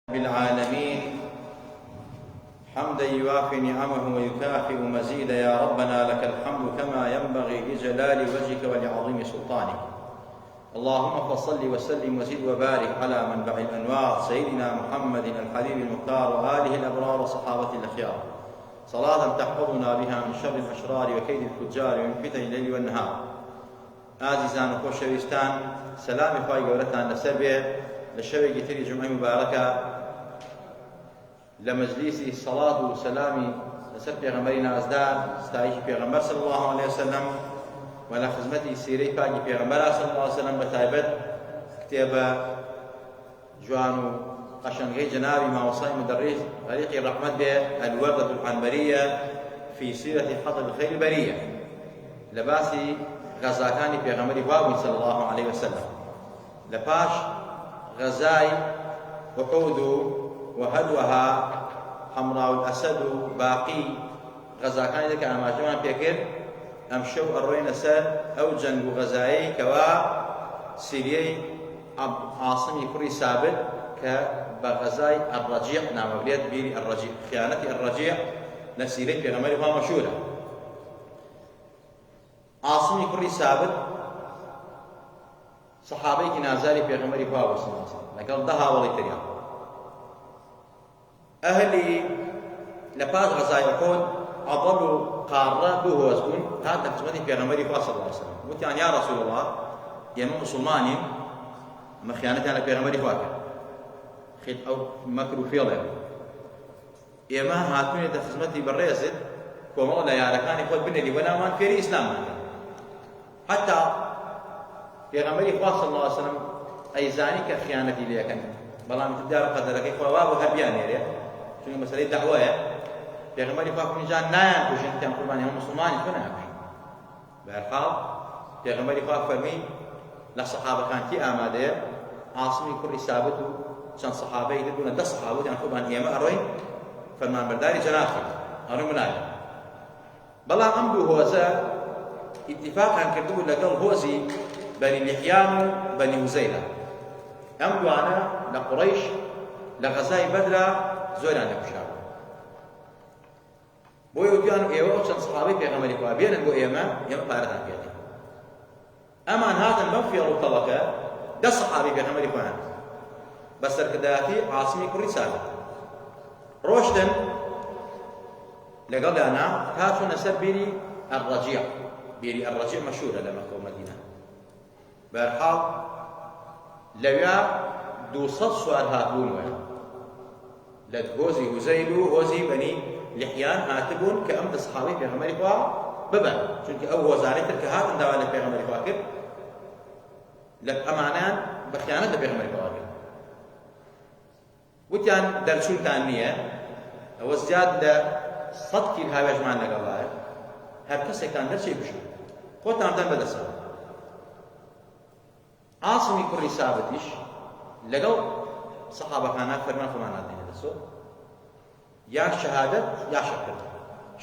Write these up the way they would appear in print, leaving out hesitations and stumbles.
بالعالمين حمدا يوافي نعمه ويكافئ مزيدا. يا ربنا لك الحمد كما ينبغي لجلال وجهك ولعظيم سلطانك. اللهم فصل وسلم وزد وبارك على منبع الانوار سيدنا محمد الحبيب المختار واله الابرار وصحابته الاخيار، صلاه تحفظنا بها من شر الاشرار وكيد الفجار ومن فتن الليل والنهار. ئازیزان و خۆشەویستان، سەلامی خوای گەورەتان لەسەر بێ لە شەوێکی تری جومعەی مبارەکە لە مەجلیسی سەڵات و سەلامی لەسەر پێغەمبەری نازدار، ستایشی پێغەمبەر صلی الله عليه وسلم و لە خزمەتی سیرەی پاکی پێغەمبەر صلی الله عليه وسلم بەتایبەت کتێبە جوان و قەشەنگەی جەنابی مامۆستای مدەڕیس غەریقی ڕەحمەت بێ الوردة العنبرية في سيرة حضر الخير البرية، لە باسی غەزاکانی پێغەمبەری خوا صلی الله عليه وسلم. لە پاش غەزای ئوحود و هەروەها حەمراء الأسد و باقی غەزاکانی کە ئاماژەمان پێکرد، ئەم شەو ئەڕۆینە سەر ئەو جەنگ و غەزایی کەوا سیریەی عاصمی کوڕی سابت کە بە غەزای الرەجیع نامەبرێت، بیری الرەجیع، خیانەتی الرەجیع لە سیرەی پێغەمبەری خوا مەشهورە. عاصمی کوڕی سابت سەحابەیەکی نازاری پێغەمبەری خوا بوو صلی الله علیه وسلم لەگەڵ 10 هاوڵی تریان. ئەهلی لە پاش غەزای ئوحود عەضەل و قارڕە دوو هۆز بوون هات لە خزمەتی پێغەمبەری خوا صلی الله علیه وسلم، وتیان یا رەسوول الله، ئێمە موسڵمانین، ئەمە خیانەتیان لە پێغەمبەری خوا کرد، خێت ئەو مەکر و فێڵێ، ئێمە هاتوونێتە خزمەتی بەڕێزت کۆمەڵ لە یارەکانی خۆت بنێری بە ناومان فێری ئیسلاممان کرد. حتى پێغەمبەری خوا صلی الله علیه وسلم ئەیزانی کە خیانەتی لێ یەکەن، بەڵام دار قەدەرەکەی خوا وا بوو هەربیان نێرێ، چونکە مەسەلەی دەعوایە. پێغەمبەری خوا کوڕیجان نایان کوژن، تیان قوربانی هەموو موسڵمانی تۆ نایکوژن. بەهەرحاڵ پێغەمبەری خوا فەرمی لە سەحابەکانتی ئامادەیە، عاصمی کوڕی سابت و چەند سەحابەی تر بوون، 10 سەحابە وتیان قوربان ئێمە ئەڕۆین فەرمانبەرداری جەنابتان، ئەڕۆین بنایە. بەڵام ئەم دوو هۆزە اتفاقان کردبوو لەگەڵ هۆزی بەنی لیحیان و بەنی هوزەیلە. ئەم دوانە لە قوڕەیش لە غەزای بەدرا زۆریان لێکوژراوە. بۆیە وتیان ئێوە ئەو چەند سەحابەی پێغەمبەری خوا بێنن بۆ ئێمە پارەتان پێدەین. ئەمان هاتن بەم فێڵ و تەڵەکە 10 سەحابەی پێغەمبەری خۆیان بە سەرکردایەتی عاصمی کوڕی سابت ڕۆشتن لەگەڵیانە هاتوونە سەر بیری الرەجیع. بیری الرەجیع مەشهورە لە مەککە و مەدینە. بەهەرحاڵ لەوێ 200 سوار هاتبوونەوە لە هۆزی هوزەیل و هۆزی بەنی لیحیان هاتبوون کە ئەم 10 سەحابەی پێغەمبەری خوا ببەن، چونکە ئەو هۆزانەی تر کە هاتن داوا لە پێغەمبەری خوا کرد لە ئەمانیان بە خیانەت لە پێغەمبەری خوا کرد. وتیان دەرچوونتان نییە، ئەوە زیاد لە 100 کیل هاوێژمان لەگەڵایە، هەر کەسێکتان دەرچێ بشن خۆتانتان بەدەستەوە. عاصمی کوڕی سابتیش لەگەڵ سەحابەکانە فەرمان خۆمان دێنە دەستەوە، یا شەهادەت یا شەکرد.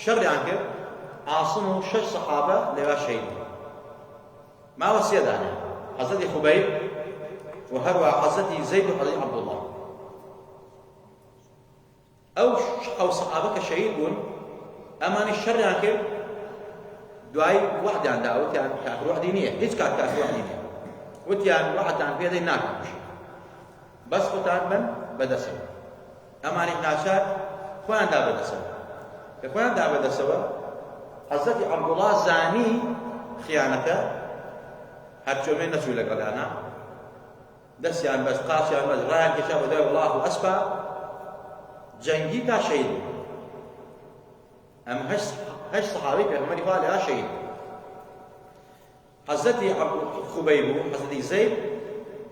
شەڕیان کرد، عاصم و 6 سەحابە لەوێ شەهید بوون. ماوە 3 دانە، حەزەتی خوبەیب و هەروەها حەزەتی زەید و حەزەتی عەبدوڵڵاه. ئەو 7 سەحابە کە شەهید بوون ئەمانی شەڕیان کرد، دوای وعدیان دا، وتیان کافر وعدی نییە، هیچ کات کافر وعدی نییە، وتیان وعدتان پێدەین ناکەمشی، بەس خۆتان بن بەدەستەوە. ئەمانی ناچار خۆیان دا بەدەستەوە، کە خۆیان دا بەدەستەوە حەزەتی عەبدوڵڵاه زانی خیانەتە، هەر جۆمێ نەچوو لەگەڵیانە، دەستیان بەس قاچیان بەس ڕایان کێشا بە دوای وڵاغ و ئەسپا جەنگی تا شەهید بوو. ئەم 8 سەحابەی پێغەمبەری خوا لەوێ شەهید بوون. حەزەتی خوبەیب و حەزەتی زەید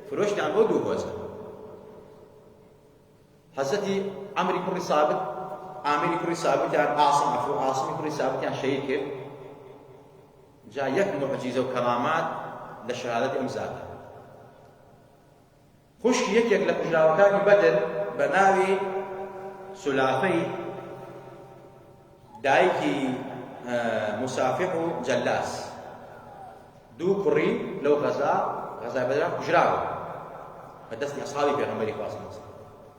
فرۆشتیان بۆ دوو هۆزە. حەزەتی عەمری کوڕی سابت، عامری کوڕی سابتیان عاصمی کوڕی سابتیان شەهید کرد. جا یەک موعجیزە و کەرامات لە شەهادەتی ئەم زاتە. خوشکی یەکێک لە کوژراوەکانی بەدر بە ناوی سولافەی، دایکی مسافح و جەلاس، دوو کوڕی لەو غەزای بەدرا کوژراوە بە دەستی ئەسحابی پێغەمبەری خوا صلی الله علیه وسلم.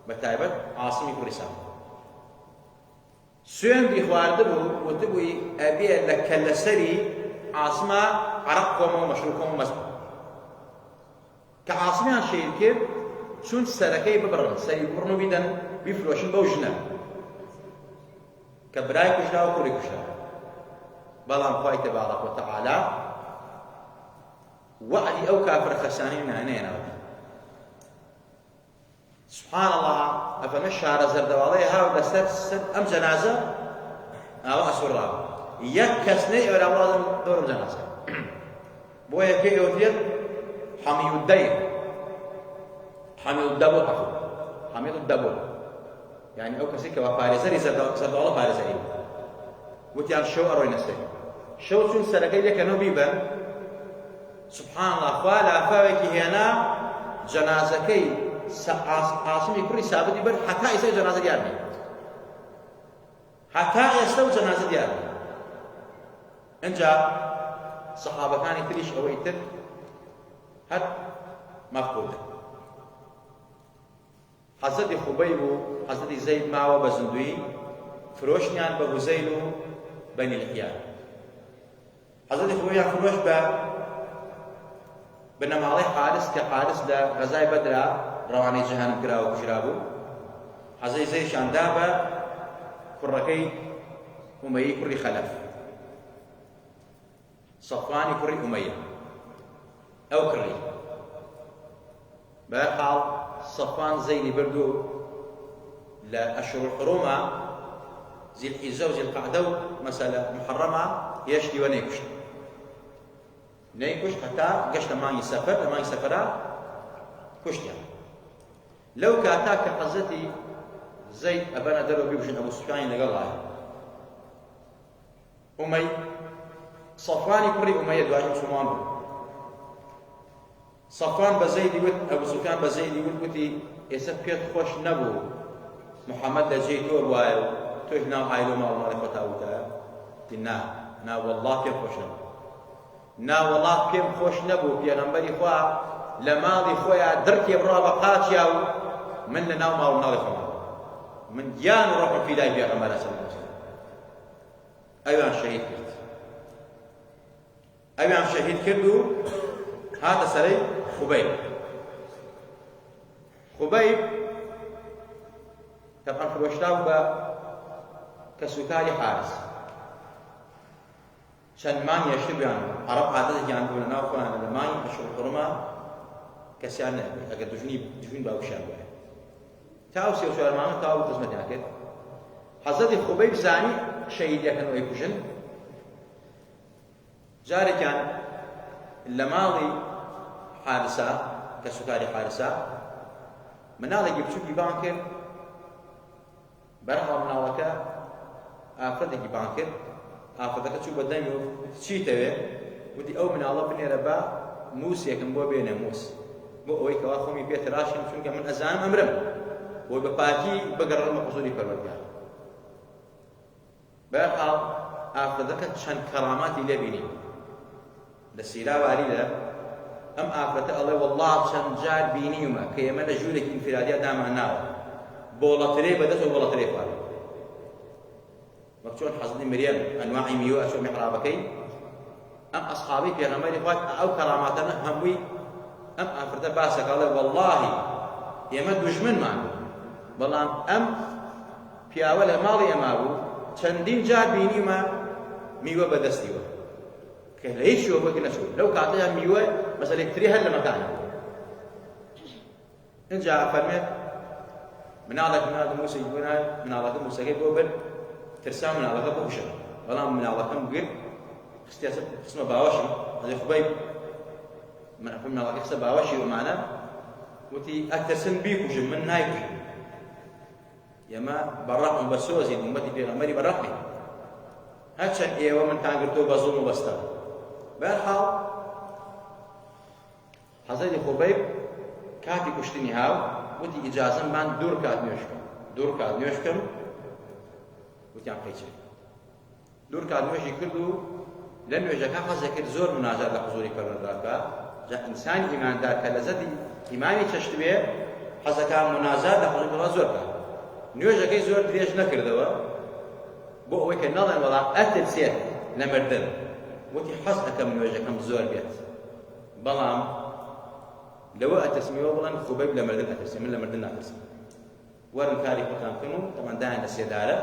بەتایبەت عاسمی کوڕی سابت سوێندی خواردبوو وتبووی ئەبێ لە کەلەسەری عاسمە عەرەق کۆمەوە مەشروب کۆمە مەست کە عاسمیان شەهید کرد چون سەرەکەی ببڕن سەری بڕن و بیدەن بیفرۆشن بەو ژنە کە برای کوژرا و کوڕی کوژرا بەڵام خوای تەبارەک وتەعالا وعدی ئەو کافر خەسانی نانێنەوە سبحان الله ئەفەمە شارە زەردەواڵەیە هاو لەسەر ئەم جەنازە ئاوا ئەسوڕاوە یەک کەس نەی ئێوە وڵاتم دەورم جەنازە بۆیە پێی ئەوترێت حەمی الدەین حەمی الدەبۆ تەخۆ حەمی الدەبۆ یعنی ئەو کەسی کەوا پارێزەری زەردەواڵە پارێزەری وتیان شەو ئەڕۆینە سەر شەو چون سەرەکەی لێکەنەوە بیبەن سبحان الله خوا لافاوێکی هێنا جەنازەکەی عاسمی کوڕی سابتی بەر حتا ئێستا جەنازە دیار نیە حتا ئێستا و جەنازە دیار نیە ئەنجا سەحابەکانی تریش ئەوەی تر هەر مەفقودن حەزەتی خوبەیب و حەزەتی زەید ماوە بە زندویی فرۆشتیان بە هوزەیل و بەنی الحیان حەزەتی خوبەیبیان فرۆش بە نەماڵەی حارس کە حارس لە غەزای بەدرا ڕەوانەی جیهانم کراوە و کوژرا بوو حەزەی زەیدیان دا بە کوڕەکەی ئومەیی کوڕی خەلەف سەفوانی کوڕی ئومەیە ئەو کڕی بەهەرحاڵ سەفوان زەیدی بردو لە ئەشهور الحورومە زیلحیجە و زیلقەعدە و مەسەلە محەڕەمە هێشتیوە نەیکوشت نەیکوشت هەتا گەشتە مانگی سەفەر لە مانگی سەفەرا کوشتیان لەو کاتا کە حەزەتی زەید ئەبەنە دەرەوە بیبژن ئەبوو سوفیانی لەگەڵایە ئومەی سەفوانی کوڕی ئومەیە دوای موسڵمان بوو سەفوان بە زەیدی وت ئەبوو سوفیان بە زەیدی وتی ئێستا پێت خۆش نەبوو محەممەد لە جێی تۆ وایە و تۆش ناو عایل و ماڵماڵی خۆتا وتایە وتی نا وەڵڵا پێم خۆش نەبوو ناوەڵا پێم خۆش نەبوو پێغەمبەری خوا لە ماڵی خۆیان دڕکێ بڕا بە قاچیا و من لە ناو ماڵ و ناڵی خۆم من گیان و ڕۆحم فیدای پێغەمبەرە سەڵڵەڵڵاهو عەلەیهی وسەلەم ئەویان شەهید کرد ئەویان شەهید کرد و هاتە سەرەی خوبەیب خوبەیب تەبعەن فرۆشراو بە کەسوکاری حارس چەند مانگێشتر بیان عەرەب عادەتێکیان بوو لە ناو خۆیان لە مانگی ئەشهور الحورومە کەسیان نەبێت ئەگەر دوژمنی باوکیان بووە تا ئەو سێ و چوار مانگە تەواو خزمەتیان کرد حەزەتی خوبەیب زانی شەهیدیەکەن ئەوی کوژن جارێکیان لە ماڵی حارسە کەسوکاری حارسە مناڵێکی بچووکی بان کرد بەرەڵا مناڵەکە ئافرەتێکی بان کرد ئافرەتەکە چوو بە دەمی و چیتەوێ وتی ئەو مناڵە بنێرە بە مووسێکم بۆ بێنە مووس بۆ ئەوەی کەوا خۆمی پێتراشم چونکە من ئەزانم ئەمرم بۆی بە پاکی بگەڕێمە حوزوری پەروەردگار بەهەرحاڵ ئافرەتەکە چەند کەراماتی لێبینی لە سیرا واریدە ئەم ئافرەتە ئەڵێ وەڵڵا چەند جار بینیومە کە ئێمە لە ژوورێکی ئینفرادیە دامان ناوە بۆڵەترێ بەدەست و بۆڵەترێ خوارد وەک چۆن حەزەتی مریەم ئەنواعی میوە ئەچۆ میحرابەکەی ئەم ئەسحابەی پێغەمبەری خوا ئەو کەراماتانە هەمووی ئەم ئافرەتە باسەکە ئەڵێ وەڵڵاهی ئێمە دوژمنمان بەڵام ئەم پیاوە لە ماڵی ئێمە بوو چەندین جار بینیمە میوە بەدەستیوە کە لە هیچ شێوە وەک نەچوو لەو کاتەیە میوە مەسەلەیەکتری هەر لە مەکانە ئینجا فەرمێت مناڵێک مووسێکی بۆ نایە مناڵەکە مووسەکەی بۆ برد ترسا مناڵەکە بکوشە بەڵام مناڵەکەم گرت خستیا قسمە باوەشم ئەڵێ خوبەیب مناڵەکە خستە باوەشی ومانە وتی ئەترسم بیکوژم من نایکوژم ئێمە بەڕەحم بە سۆزین ئومەتی پێغەمبەری بەڕەحمین هەرچەند ئێوە من تانگرتۆ بە زوڵم و بەستە بەهەرحاڵ حەزەتی خوبەیب کاتی کوشتنی هاو وتی ئیجازەم بان دوور کات نوێش بکەم وتیان قەیچێ دوور کات نوێژی کرد و لە نوێژەکە حەزە کرد زۆر مناجات لە حوزوری پەروەردگار بکات جا ئینسانی ئیماندار کە لەزەتی ئیمانی چەشت بێ حەزەکان مناجات لە حەزی بڵا زۆر بکات نوێژەکەی زۆر درێژ نەکردەوە بۆ ئەوەی کە نەڵێن وەڵام ئەترسێت لە مردن وتی حەز ئەەکەم نوێژەکەم زۆر بێت بەڵام لەوە ئەتەسمیەوە بڵێن خوبەیب لە مردن ئەترسێ من لە مردن ناترسم وەرن کاری خۆتان بکەن و تەمان دایان لە سێدارە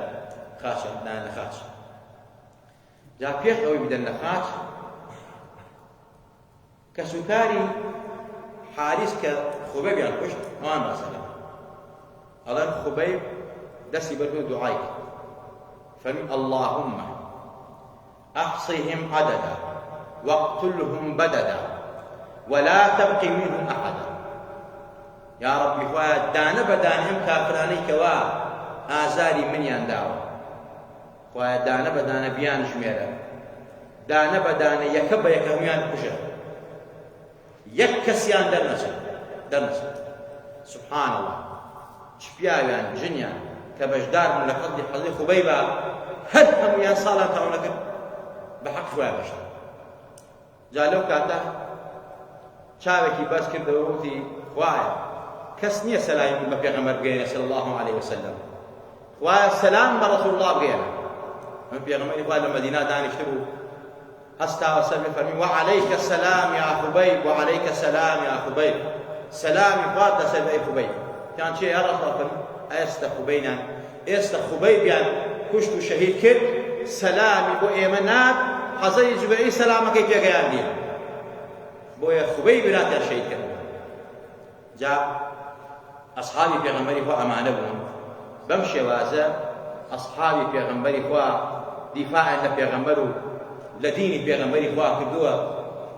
خاچە دایان لە خاچ جا پێش ئەوەی بدەن لە خاچ کەسوکاری حارس کە خوبەیبیان کوشت ئەوان باسەکەن ئەڵێن خوبەیب دەستی بەردوو دوعای فەرمی اللهم أحصهم عددا واقتلهم بددا ولا تبق منهم أحدا يا ربي خواه دانا بدانهم كافراني كوا آزاري منيان داوا خواه دانا بدانا بيان جميرا دانا بدانا يكبا يكهميان كشا يكسيان درنسا سبحان الله شبياوان جنيان كبجدار من لقد حظي خبيبا هل هميان صالة تاونك بحق شوية بشر جالو كاتا چاوێکی باس کردەوە وتی خوایە کەس نییە سەلامی بە پێغەمبەر بگەێنێ صلی الله عليه وسلم خوایە سەلام بە ڕەسوڵ الله بگەێنە من پێغەمبەری خوا لە مەدینە دانیشتە بوو هەستاوە سەر پێ فەرمی وعەلەیکە سەلام یا خوبەیب وعەلەیکە سەلام یا خوبەیب سەلامی خوات لەسەر ئەی خوبەیب تیان چێ یا ڕەسوڵ فەرمی ئێستا خوبەینان ئێستا خوبەیبیان کوشت و شەهید کرد سەلامی بۆ ئێمە نات حەزەری جوبەیی سەلامەکەی پێگەیاندیە بۆیە خوبەیب براتیان شەهید کرد جا ئەسحابی پێغەمبەری خوا ئەمانە بوون بەم شێوازە ئەسحابی پێغەمبەری خوا دیفاعیان لە پێغەمبەر و لە دینی پێغەمبەری خوا کردووە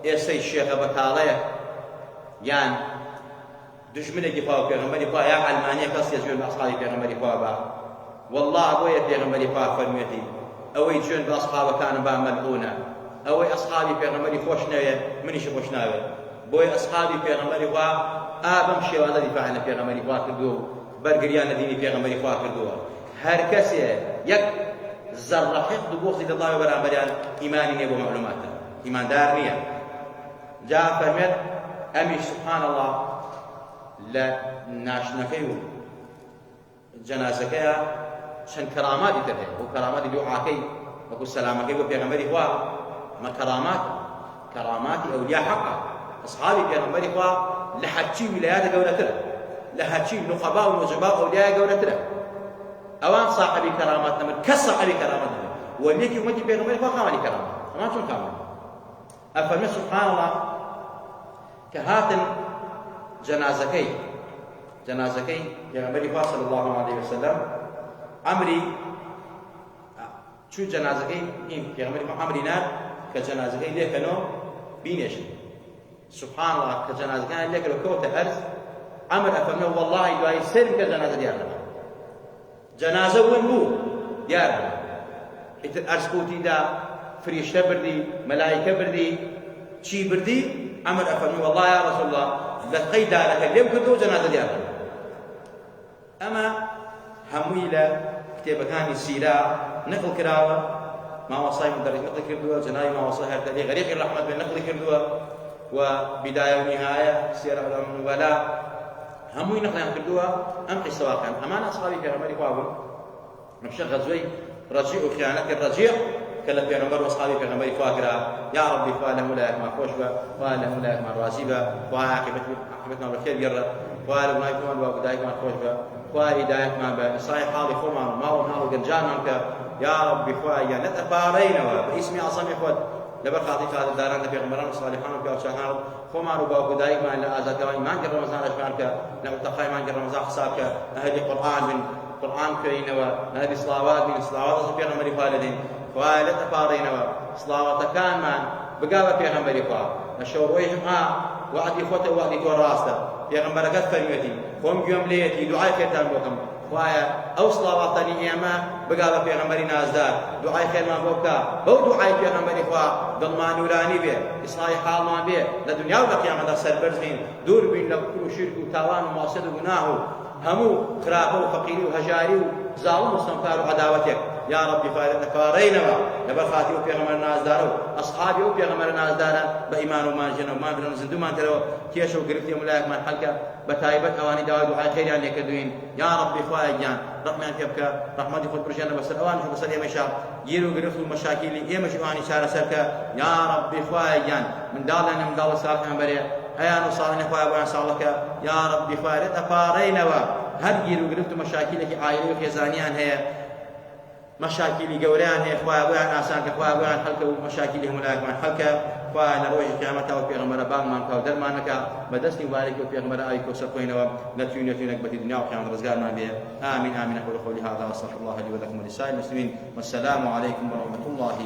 ئێستەی شێخە بەتاڵەیە یان دژمنێکی خوا و پێغەمبەری خوا یا ئەلمانیە کەس یەجوێن بە ئەسحابی پێغەمبەری خوا بە والله بۆیە پێغەمبەری خوا فەرموویەتی ئەوەی جوێن بە ئەسحابەکانم با مەلعونە ئەوەی ئەسحابی پێغەمبەری خۆش نەوێ منیش خۆش ناوێت بۆیە ئەسحابی پێغەمبەری خوا بەم شێوازە دیفاعیان لە پێغەمبەری خوا کردووە و بەرگریان لە دینی پێغەمبەری خوا کردووە هەر کەسێ یەک زەڕە حقد و بۆخزی دڵاوی بەرامبەریان ئیمانی نییە بۆ مەعلوماتە ئیماندار نییە جا فەرمێت ئەمیش سبحان الله لە ناشنەکەی و جەنازەکەیە چەند کەراماتی تر هەیە بۆ کەراماتی دوعاکەی وەکو سەلامەکەی بۆ پێغەمبەری خوا ئەمە کەراماتی ئەولیا حەقە ئەسحابی پێغەمبەری خوا لە هەرچی ویلایەتە گەورەترە لە هەرچی نوقەبا و نوجەبا و ئەولیایە گەورەترە ئەوان صاحبی کەرامات نەبن کەس صاحبی کەرامات نەبن وەلیەکی ئومەتی پێغەمبەری خوا خاوەنی کەرامات ئەمان چۆن خاوەنی ئەفەرمێ سبحان الله کە هاتن جەنازەکەی پێغەمبەری خوا صلی الله عليه وسلم ئەمری چوو جەنازەکەی پێغەمبەری خوا ئەمری ناد کە جەنازەکەی لێکەنەوە بینێشن سبحان الله کە جەنازەکان لێکەوە کەوتە ئەرز ئەمر ئەفەرمێ وەڵڵاهی دوای سێرم کە جەنازە دیار نەبا جەنازە ون بوو دیار نەبا ئیتر ئەرز کەوتیدا فریشتە بردی مەلایکە بردی چی بردی ئەمر ئەفەرمێ وەڵڵا یا ڕەسوڵ الله لە قەی دارەکە لێم کردەوە جەنازە دیار نەبا ئەمە هەمووی لە کتێبەکانی سیرا نقل کراوە ماوەسای مدەرج نقل کردووە جەنابی ماوەسای هەردەری غەریقی ڕەحمەت بێ نقل کردووە و بداية ونهاية سير أعلام النبلاء هموي نقلان كردوها أم قصة واقعا أمان أصحابي في عمري خوابون نمشي غزوي رجيع وخيانة الرجيع كلا في عمر وأصحابي في عمري خواكرا يا ربي فاله ملاك ما خوشبه فاله ملاك ما رازيبه وعاقبتنا بالخير يرى فاله ملاك ما وبداية ما خوشبه وهداية ما بصايح حالي خوما ما ونهار وقنجان منك يا ربي خوايا نتفارينا باسمي عصامي خود لبر خاطی خاطر داران پیغمبران و صالحان و پیامبران خۆمان و باوکوداییمان لە ئازادکردنی مانگی ڕەمەزان ئەشمان کە لە متەقای مانگی ڕەمەزان حساب کە ئەهلی قورئان بن قورئان خوێنینەوە ئەهلی سڵاوات بن سڵاوات لەسەر پێغەمبەری خوا دەدەین خوای لە تەپاڕێنەوە سڵاواتەکانمان بگا بە پێغەمبەری خوا لە شەوڕۆی جومعە وعدی خۆتە وعدی تۆ ڕاستە پێغەمبەرەکەت فەرموویەتی خۆم گوێم لێیەتی دوعای خێرتان بۆکەم خوایە ئەو سڵاواتانی ئێمە بگا بە پێغەمبەری نازدار دوعای خێرمان بۆ بکە بەو دوعای پێغەمبەری خوا دڵمان نورانی بێ ئیسڵاحی حاڵمان بێ لە دنیا و لە قیامەتدا سەربەرز بین دوور بین لە کوفر و شرک و تاوان و مەعسیەت و گوناه و هەموو خراپە و فەقیری و هەژاری و زاڵم و سەمکار و عەداوەتێک یا ربی دەپارڕینەوە لەبەر خاتی و پێغەمبەر نازدارە و ئەسحابی و پێغەمبەر نازدارە بە ئیمان و مانجێنە و مابرن زیندومان کەرەوە کێشە و گرفتی ملایەکمان حەلکە بە تایبەت ئەوانی داوای دوعای خەیریان لێکردوین یا ربی خوایە گیان ڕەحمیان پێ بکە ڕەحمەتی خۆت بژێنە بەسەر ئەوانش بەسەر ئێمەشا گیر و گرفت و مەشاکیلی ئێمەش ئەوانی چارەسەرکە یا ربی خوایە گیان منداڵیان منداڵە ساڵحیان بەرێ ئەیان و ساڵحی خوایە بۆیان ساڵەکە یا ربی خوایە ئەپارڕینەوە هەر گیر و گرفت و مەشاکیلێکی عایلەی و خێزانیان هەیە مشاكل جوريان هي خواه بوان آسان كخواه بوان حلقة ومشاكل هم لاك من حلقة خواه نروج قيامته وبيغمبر بام من كاو درمانك بدسني وبارك وبيغمبر آيك وسقين ونتيونك بدي الدنيا وقيامة رزقار ما بيه آمين آمين أقول قولي هذا وأستغفر الله لي ولكم ولسائر المسلمين والسلام عليكم ورحمة الله